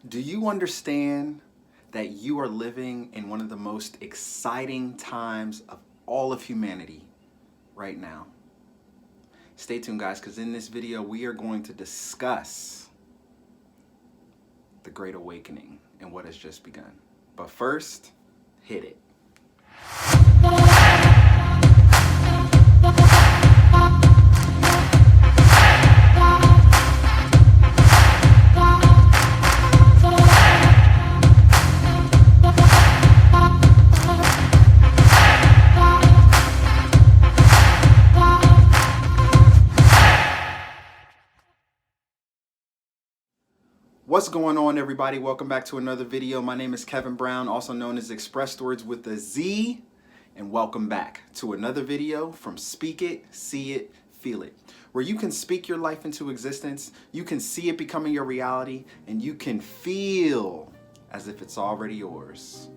Do you understand that you are living in one of the most exciting times of all of humanity right now? Stay tuned, guys, because in this video we are going to discuss the Great Awakening and what has just begun. But first, hit it. What's going on, everybody? Welcome back to another video. My name is Kevin Brown, also known as ExpressedWordz with a Z, and welcome back to another video from Speak It, See It, Feel It, where you can speak your life into existence, you can see it becoming your reality, and you can feel as if it's already yours.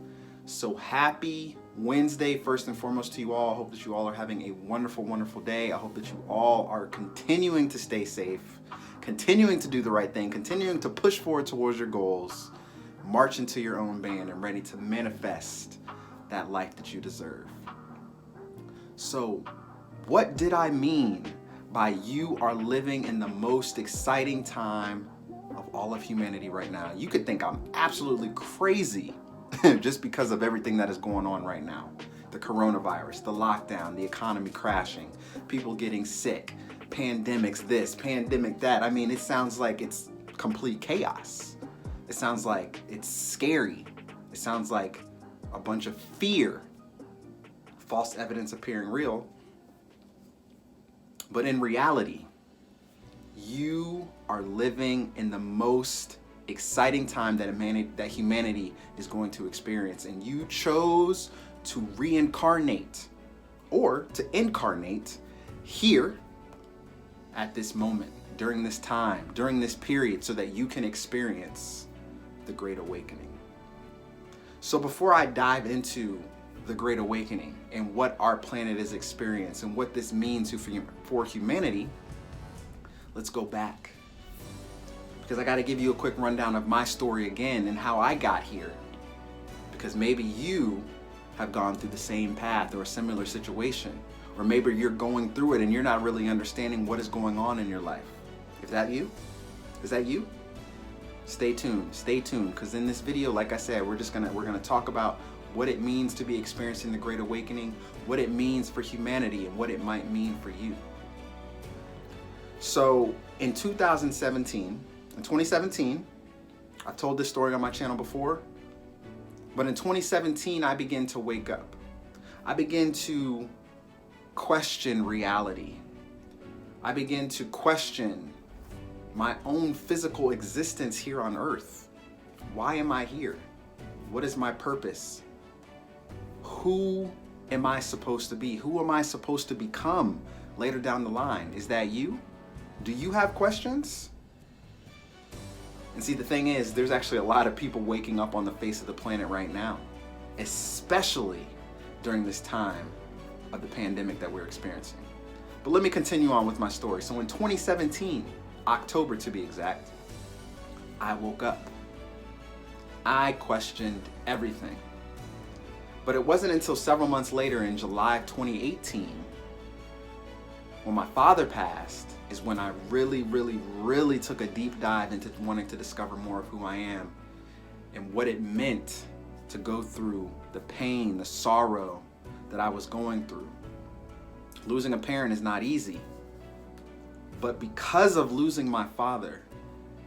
So happy Wednesday, first and foremost, to you all. I hope that you all are having a wonderful, wonderful day. I hope that you all are continuing to stay safe, continuing to do the right thing, continuing to push forward towards your goals, march into your own band, and ready to manifest that life that you deserve. So, what did I mean by you are living in the most exciting time of all of humanity right now? You could think I'm absolutely crazy just because of everything that is going on right now. The coronavirus, the lockdown, the economy crashing, people getting sick, pandemics this, pandemic that. I mean, it sounds like it's complete chaos. It sounds like it's scary. It sounds like a bunch of fear, false evidence appearing real. But in reality, you are living in the most exciting time that humanity is going to experience, and you chose to reincarnate or to incarnate here at this moment, during this time, during this period, so that you can experience the Great Awakening. So before I dive into the Great Awakening and what our planet is experiencing and what this means for humanity, let's go back, because I got to give you a quick rundown of my story again and how I got here, because maybe you have gone through the same path or a similar situation, or maybe you're going through it and you're not really understanding what is going on in your life. Is that you? Is that you? Stay tuned, because in this video, like I said, we're gonna talk about what it means to be experiencing the Great Awakening, what it means for humanity, and what it might mean for you. So in 2017, I've told this story on my channel before, but in 2017, I began to wake up. I began to question reality. I began to question my own physical existence here on earth. Why am I here? What is my purpose? Who am I supposed to be? Who am I supposed to become later down the line? Is that you? Do you have questions? And see, the thing is, there's actually a lot of people waking up on the face of the planet right now, especially during this time of the pandemic that we're experiencing. But let me continue on with my story. So in 2017, October to be exact, I woke up. I questioned everything. But it wasn't until several months later, in July of 2018, when my father passed, is when I really took a deep dive into wanting to discover more of who I am and what it meant to go through the pain, the sorrow that I was going through. Losing a parent is not easy, but because of losing my father,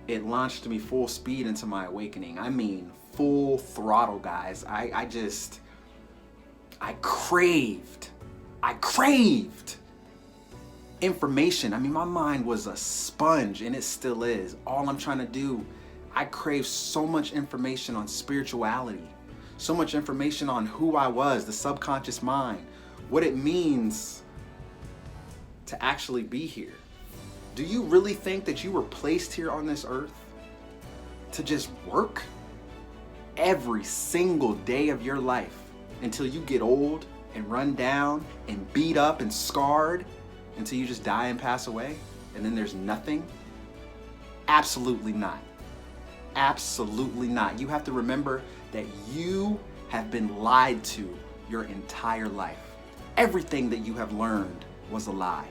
it launched me full speed into my awakening. I mean, full throttle, guys. I craved information. I mean, my mind was a sponge, and it still is. All I'm trying to do, I crave so much information on spirituality, so much information on who I was, the subconscious mind, what it means to actually be here. Do you really think that you were placed here on this earth to just work every single day of your life until you get old and run down and beat up and scarred until you just die and pass away, and then there's nothing? Absolutely not. Absolutely not. You have to remember that you have been lied to your entire life. Everything that you have learned was a lie.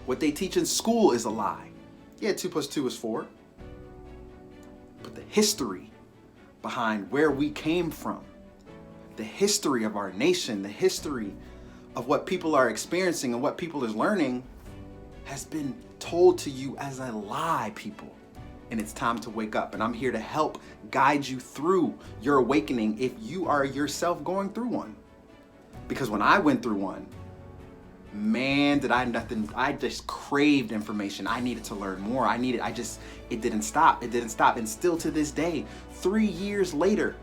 What they teach in school is a lie. Yeah, 2 + 2 is 4. But the history behind where we came from, the history of our nation, the history of what people are experiencing and what people is learning has been told to you as a lie, people. And it's time to wake up. And I'm here to help guide you through your awakening if you are yourself going through one. Because when I went through one, man, I just craved information. I needed to learn more. It didn't stop. And still to this day, 3 years later,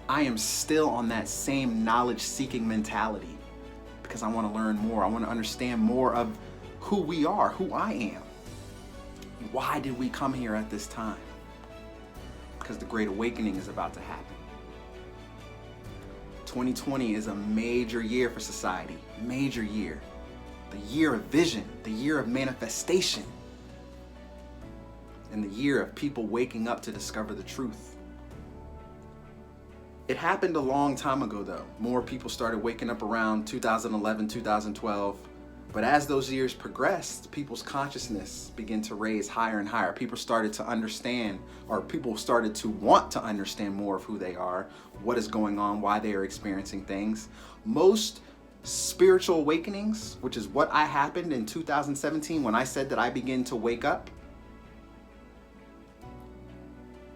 I am still on that same knowledge seeking mentality because I want to learn more. I want to understand more of who we are, who I am. Why did we come here at this time? Because the Great Awakening is about to happen. 2020 is a major year for society, major year. The year of vision, the year of manifestation, and the year of people waking up to discover the truth. It happened a long time ago though. More people started waking up around 2011, 2012. But as those years progressed, people's consciousness began to raise higher and higher. People started to understand, or people started to want to understand more of who they are, what is going on, why they are experiencing things. Most spiritual awakenings, which is what happened in 2017 when I said that I began to wake up,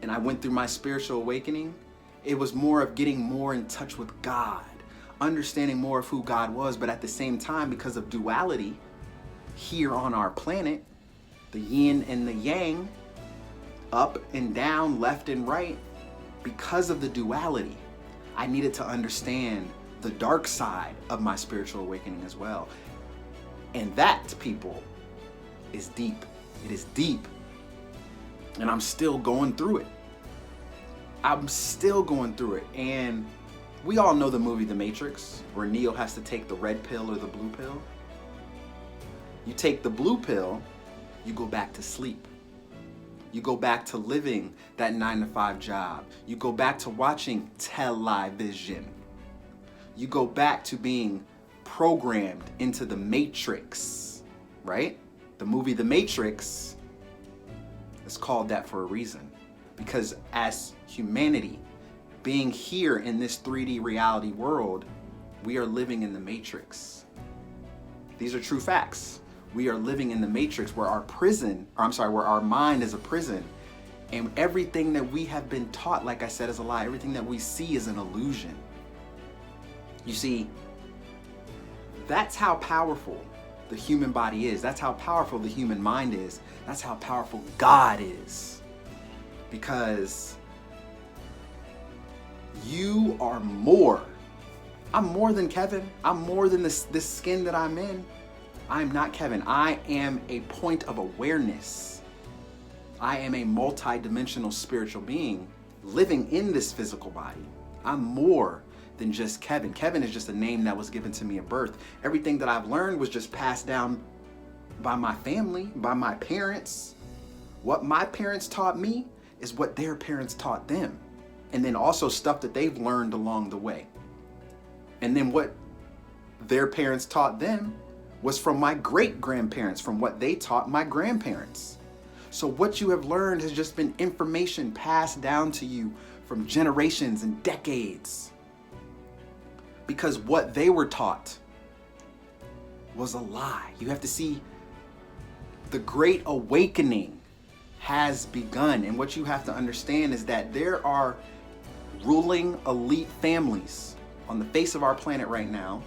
and I went through my spiritual awakening, it was more of getting more in touch with God, understanding more of who God was, but at the same time, because of duality here on our planet, the yin and the yang, up and down, left and right, because of the duality, I needed to understand the dark side of my spiritual awakening as well. And that, people, is deep. It is deep. And I'm still going through it. And we all know the movie The Matrix, where Neo has to take the red pill or the blue pill. You take the blue pill, you go back to sleep. You go back to living that 9-to-5 job. You go back to watching television. You go back to being programmed into the Matrix, right? The movie The Matrix is called that for a reason. Because as humanity, being here in this 3D reality world, we are living in the Matrix. These are true facts. We are living in the Matrix where where our mind is a prison, and everything that we have been taught, like I said, is a lie. Everything that we see is an illusion. You see, that's how powerful the human body is. That's how powerful the human mind is. That's how powerful God is. Because you are more. I'm more than Kevin. I'm more than this skin that I'm in. I am not Kevin. I am a point of awareness. I am a multi-dimensional spiritual being living in this physical body. I'm more than just Kevin. Kevin is just a name that was given to me at birth. Everything that I've learned was just passed down by my family, by my parents. What my parents taught me is what their parents taught them. And then also stuff that they've learned along the way. And then what their parents taught them was from my great-grandparents, from what they taught my grandparents. So what you have learned has just been information passed down to you from generations and decades. Because what they were taught was a lie. You have to see the Great Awakening has begun. And what you have to understand is that there are ruling elite families on the face of our planet right now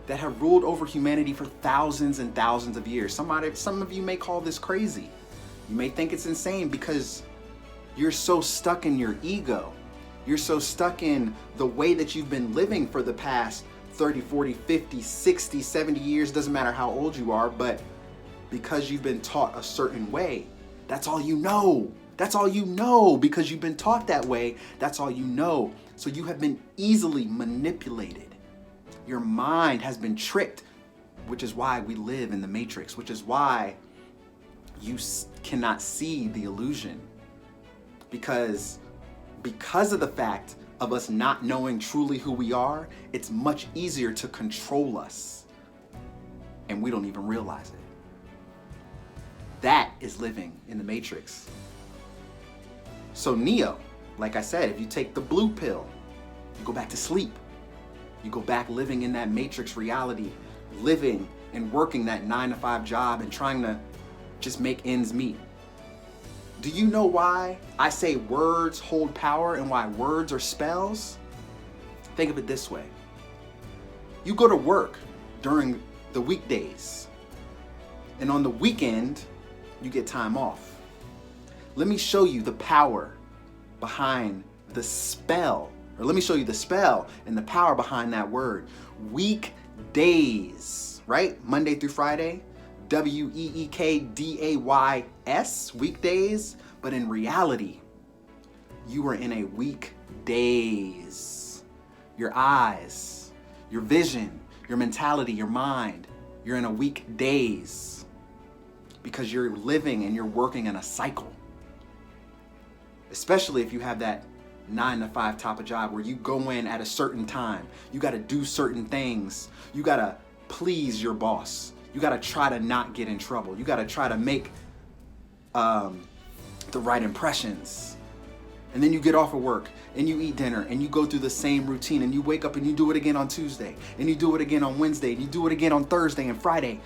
that have ruled over humanity for thousands and thousands of years. Some of you may call this crazy. You may think it's insane because you're so stuck in your ego. You're so stuck in the way that you've been living for the past 30, 40, 50, 60, 70 years. Doesn't matter how old you are, but because you've been taught a certain way, that's all you know. That's all you know. Because you've been taught that way, that's all you know. So you have been easily manipulated. Your mind has been tricked, which is why we live in the Matrix, which is why you cannot see the illusion. because of the fact of us not knowing truly who we are, it's much easier to control us, and we don't even realize it. That is living in the Matrix. So Neo, like I said, if you take the blue pill, you go back to sleep. You go back living in that Matrix reality, living and working that 9-to-5 job and trying to just make ends meet. Do you know why I say words hold power and why words are spells? Think of it this way. You go to work during the weekdays, and on the weekend, you get time off. Let me show you the power behind the spell, or let me show you the spell and the power behind that word. Weekdays, right? Monday through Friday. weekdays, weekdays, but in reality, you are in a weekdays. Your eyes, your vision, your mentality, your mind, you're in a weekdays because you're living and you're working in a cycle. Especially if you have that 9-to-5 type of job where you go in at a certain time, you got to do certain things, you got to please your boss. You got to try to not get in trouble. You got to try to make the right impressions. And then you get off of work and you eat dinner and you go through the same routine and you wake up and you do it again on Tuesday and you do it again on Wednesday and you do it again on Thursday and Friday.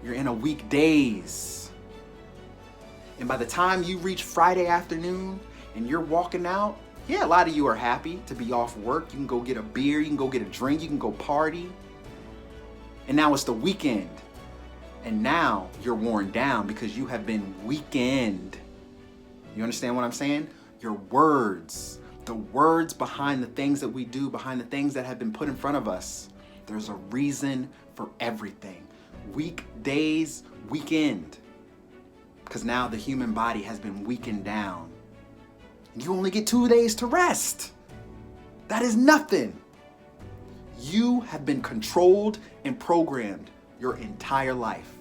You're in a weekdays. And by the time you reach Friday afternoon and you're walking out, yeah, a lot of you are happy to be off work. You can go get a beer, you can go get a drink, you can go party. And now it's the weekend. And now you're worn down because you have been weakened. You understand what I'm saying? Your words, the words behind the things that we do, behind the things that have been put in front of us. There's a reason for everything. Weekdays, weekend. Because now the human body has been weakened down. You only get 2 days to rest. That is nothing. You have been controlled and programmed your entire life,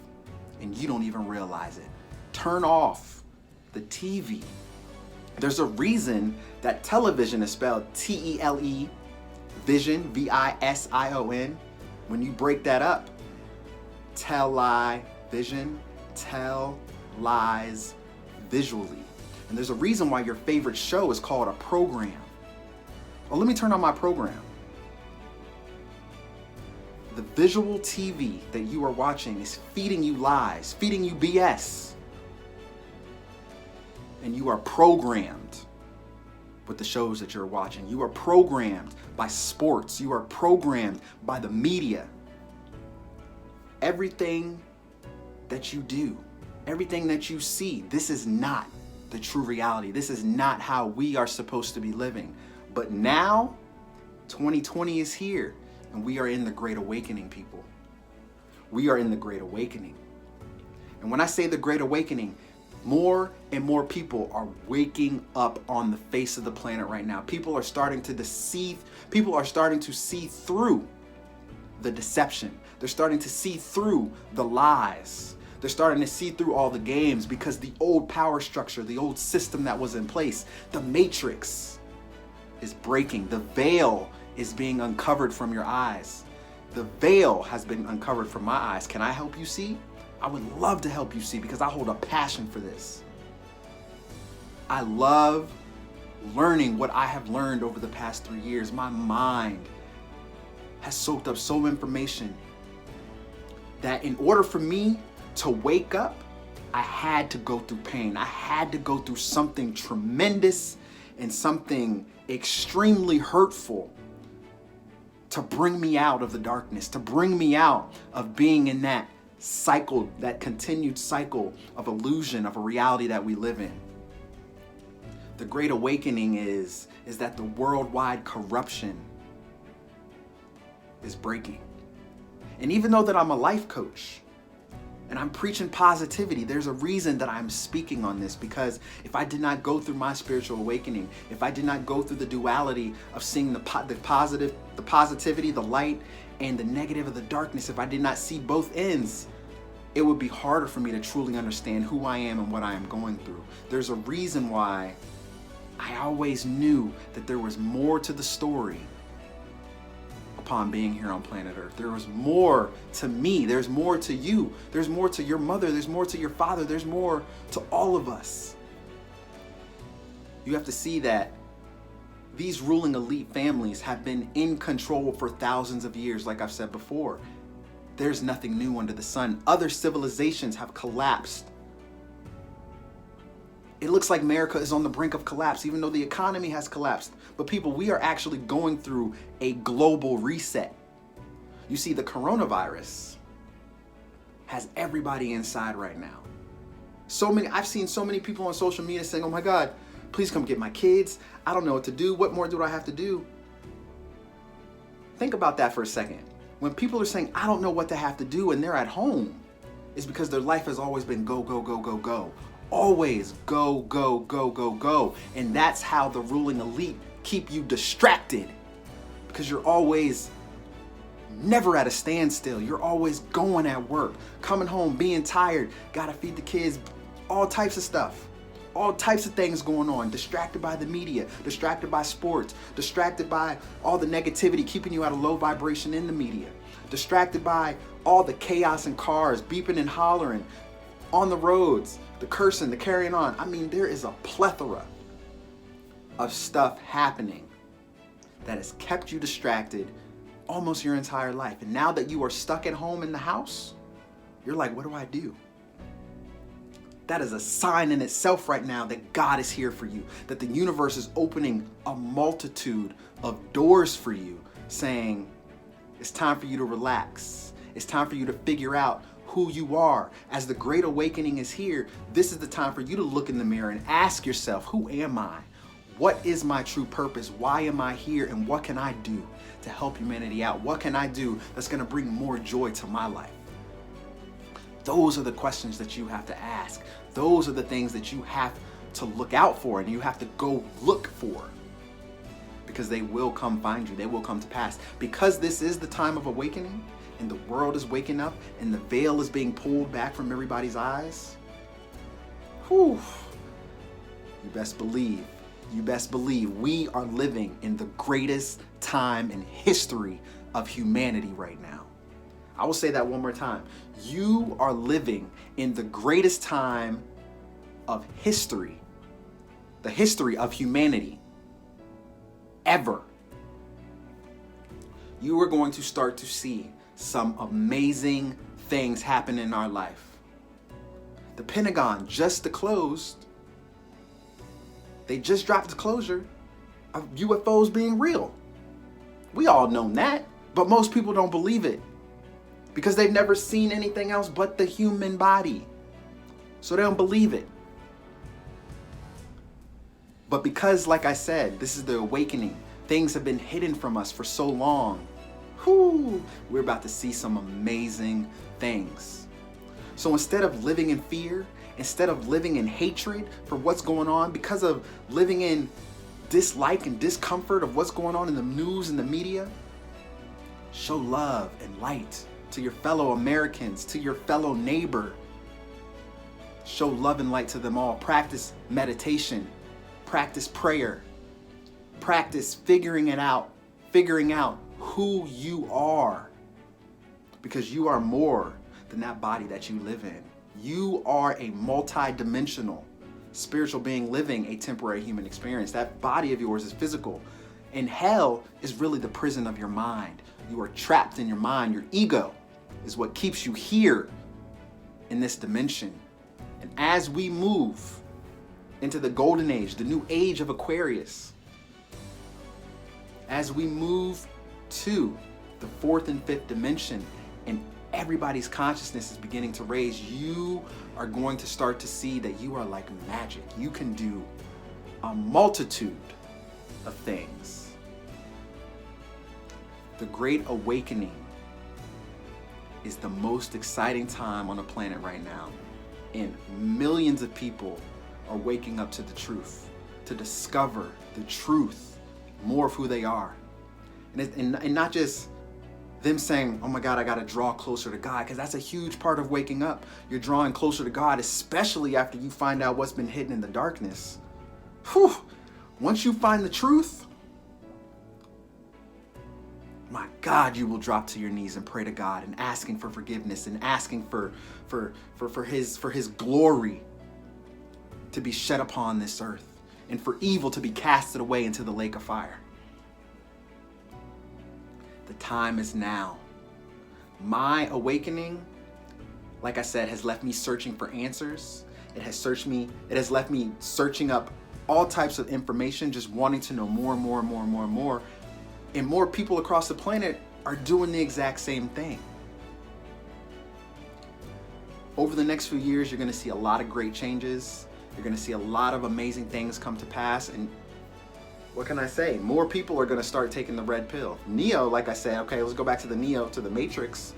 and you don't even realize it. Turn off the TV. There's a reason that television is spelled T-E-L-E, vision, V-I-S-I-O-N. When you break that up, vision, tell lies visually. And there's a reason why your favorite show is called a program. Well, let me turn on my program. The visual TV that you are watching is feeding you lies, feeding you BS. And you are programmed with the shows that you're watching. You are programmed by sports. You are programmed by the media. Everything that you do, everything that you see, this is not the true reality. This is not how we are supposed to be living. But now, 2020 is here. And we are in the Great Awakening, people. We are in the Great Awakening. And when I say the Great Awakening, more and more people are waking up on the face of the planet right now. People are starting to see through the deception. They're starting to see through the lies. They're starting to see through all the games because the old power structure, the old system that was in place, the matrix is breaking. The veil is being uncovered from your eyes. The veil has been uncovered from my eyes. Can I help you see? I would love to help you see because I hold a passion for this. I love learning what I have learned over the past 3 years. My mind has soaked up so much information that in order for me to wake up, I had to go through pain. I had to go through something tremendous and something extremely hurtful to bring me out of the darkness, to bring me out of being in that cycle, that continued cycle of illusion, of a reality that we live in. The Great Awakening is that the worldwide corruption is breaking. And even though that I'm a life coach, and I'm preaching positivity, there's a reason that I'm speaking on this, because if I did not go through my spiritual awakening, if I did not go through the duality of seeing the positivity, the light, and the negative of the darkness, if I did not see both ends, it would be harder for me to truly understand who I am and what I am going through. There's a reason why I always knew that there was more to the story upon being here on planet Earth. There was more to me. There's more to you. There's more to your mother. There's more to your father. There's more to all of us. You have to see that these ruling elite families have been in control for thousands of years, like I've said before. There's nothing new under the sun. Other civilizations have collapsed. It looks like America is on the brink of collapse, even though the economy has collapsed. But people, we are actually going through a global reset. You see, the coronavirus has everybody inside right now. I've seen so many people on social media saying, oh my God, please come get my kids. I don't know what to do. What more do I have to do? Think about that for a second. When people are saying, I don't know what to have to do, and they're at home, it's because their life has always been go, go, go, go, go. Always go, go, go, go, go. And that's how the ruling elite keep you distracted, because you're always never at a standstill. You're always going at work, coming home, being tired, gotta feed the kids, all types of stuff. All types of things going on, distracted by the media, distracted by sports, distracted by all the negativity keeping you at a low vibration in the media, distracted by all the chaos in cars, beeping and hollering, on the roads, the cursing, the carrying on. I mean, there is a plethora of stuff happening that has kept you distracted almost your entire life. And now that you are stuck at home in the house, you're like, what do I do? That is a sign in itself right now that God is here for you, that the universe is opening a multitude of doors for you, saying, it's time for you to relax. It's time for you to figure out who you are. As the Great Awakening is here, this is the time for you to look in the mirror and ask yourself, who am I? What is my true purpose? Why am I here? And what can I do to help humanity out? What can I do that's going to bring more joy to my life? Those are the questions that you have to ask. Those are the things that you have to look out for and you have to go look for, because they will come find you. They will come to pass. Because this is the time of awakening and the world is waking up and the veil is being pulled back from everybody's eyes. Whew. You best believe we are living in the greatest time in history of humanity right now. I will say that one more time. You are living in the greatest time of history, the history of humanity ever. You are going to start to see some amazing things happen in our life. The Pentagon just disclosed, they just dropped disclosure of UFOs being real. We all know that, but most people don't believe it, because they've never seen anything else but the human body. So they don't believe it. But because, like I said, this is the awakening, things have been hidden from us for so long. We're about to see some amazing things. So instead of living in fear, instead of living in hatred for what's going on, because of living in dislike and discomfort of what's going on in the news and the media, show love and light to your fellow Americans, to your fellow neighbor. Show love and light to them all. Practice meditation, practice prayer, practice figuring out who you are, because you are more than that body that you live in. You are a multi-dimensional spiritual being living a temporary human experience. That body of yours is physical, and hell is really the prison of your mind. You are trapped in your mind. Your ego is what keeps you here in this dimension. And as we move into the golden age, the new age of Aquarius, as we move to the fourth and fifth dimension and everybody's consciousness is beginning to raise, you are going to start to see that you are like magic. You can do a multitude of things. The Great Awakening is the most exciting time on the planet right now. And millions of people are waking up to the truth, to discover the truth, more of who they are. And not just them saying, oh my God, I gotta draw closer to God, because that's a huge part of waking up. You're drawing closer to God, especially after you find out what's been hidden in the darkness. Once you find the truth, my God, you will drop to your knees and pray to God and asking for forgiveness and asking for his glory to be shed upon this earth and for evil to be casted away into the lake of fire. The time is now. My awakening, like I said, has left me searching for answers. It has left me searching up all types of information, just wanting to know more and more and more and more and more. And more people across the planet are doing the exact same thing. Over the next few years, you're going to see a lot of great changes. You're going to see a lot of amazing things come to pass. And what can I say? More people are going to start taking the red pill. Neo, like I said, okay, let's go back to the Neo, to the Matrix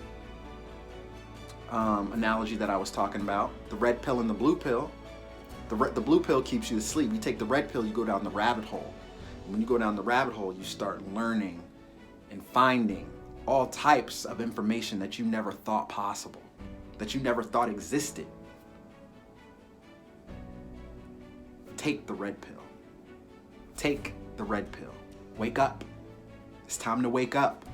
analogy that I was talking about. The red pill and the blue pill. The blue pill keeps you asleep. You take the red pill, you go down the rabbit hole. When you go down the rabbit hole, you start learning and finding all types of information that you never thought possible, that you never thought existed. Take the red pill. Take the red pill. Wake up. It's time to wake up.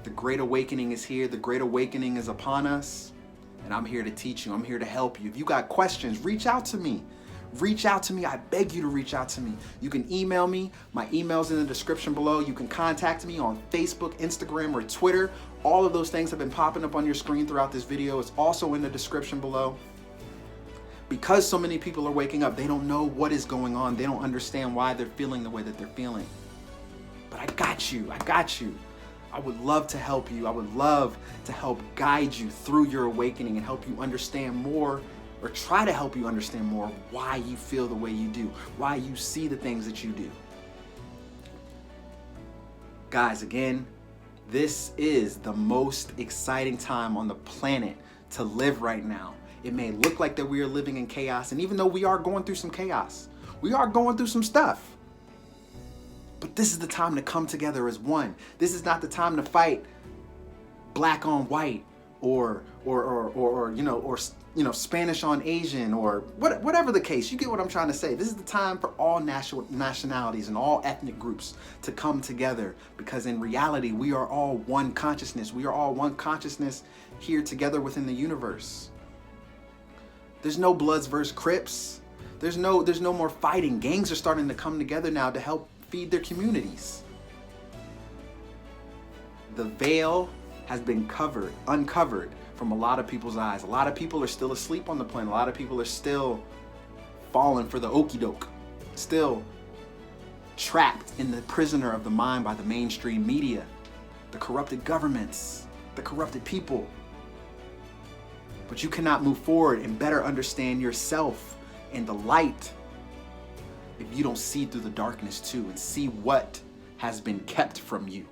The Great Awakening is here. The Great Awakening is upon us. And I'm here to teach you. I'm here to help you. If you got questions, reach out to me. Reach out to me. I beg you to reach out to me. You can email me. My email's in the description below. You can contact me on Facebook, Instagram, or Twitter. All of those things have been popping up on your screen throughout this video. It's also in the description below. Because so many people are waking up, they don't know what is going on. They don't understand why they're feeling the way that they're feeling. But I got you. I got you. I would love to help you. I would love to help guide you through your awakening and help you understand more, or try to help you understand more why you feel the way you do, why you see the things that you do. Guys, again, this is the most exciting time on the planet to live right now. It may look like that we are living in chaos, and even though we are going through some chaos, we are going through some stuff. But this is the time to come together as one. This is not the time to fight black on white or Spanish on Asian, or whatever the case. You get what I'm trying to say. This is the time for all nationalities and all ethnic groups to come together, because in reality, we are all one consciousness. We are all one consciousness here together within the universe. There's no Bloods versus Crips. There's no more fighting. Gangs are starting to come together now to help feed their communities. The veil has been uncovered from a lot of people's eyes. A lot of people are still asleep on the planet. A lot of people are still falling for the okie doke, still trapped in the prisoner of the mind by the mainstream media, the corrupted governments, the corrupted people. But you cannot move forward and better understand yourself and the light if you don't see through the darkness too, and see what has been kept from you.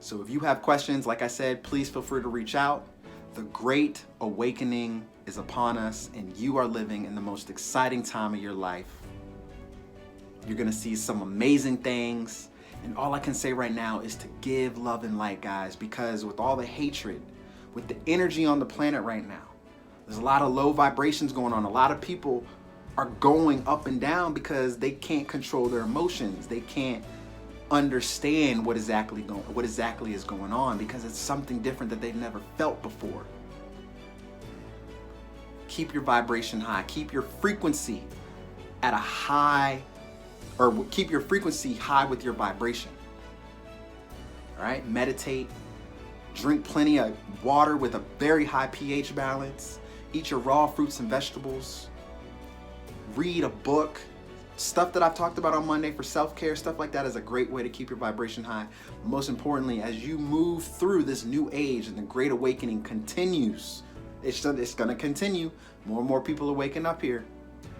So if you have questions, like I said, please feel free to reach out. The Great Awakening is upon us, and you are living in the most exciting time of your life. You're gonna see some amazing things, and all I can say right now is to give love and light, guys, because with all the hatred, with the energy on the planet right now, there's a lot of low vibrations going on. A lot of people are going up and down because they can't control their emotions. They can't understand what exactly is going on, because it's something different that they've never felt before. Keep your vibration high. Keep your frequency at a high, or keep your frequency high with your vibration. All right, meditate. Drink plenty of water with a very high pH balance. Eat your raw fruits and vegetables. Read a book. Stuff that I've talked about on Monday for self-care, stuff like that is a great way to keep your vibration high. Most importantly, as you move through this new age and the Great Awakening continues, it's going to continue. More and more people are waking up here.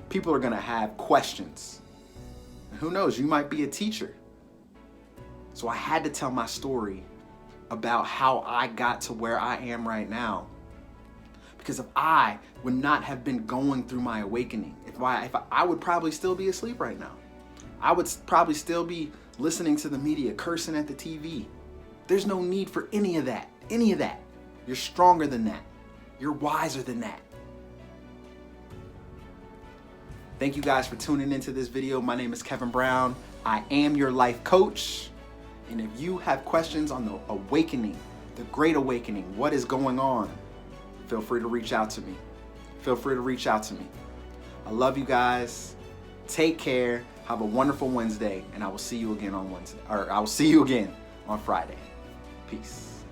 People are going to have questions. And who knows, you might be a teacher. So I had to tell my story about how I got to where I am right now. Because if I would not have been going through my awakening, if I would probably still be asleep right now. I would probably still be listening to the media, cursing at the TV. There's no need for any of that. Any of that. You're stronger than that. You're wiser than that. Thank you guys for tuning into this video. My name is Kevin Brown. I am your life coach. And if you have questions on the awakening, the great awakening, what is going on, feel free to reach out to me. Feel free to reach out to me. I love you guys. Take care. Have a wonderful Wednesday, and I will see you again on Wednesday, or I will see you again on Friday. Peace.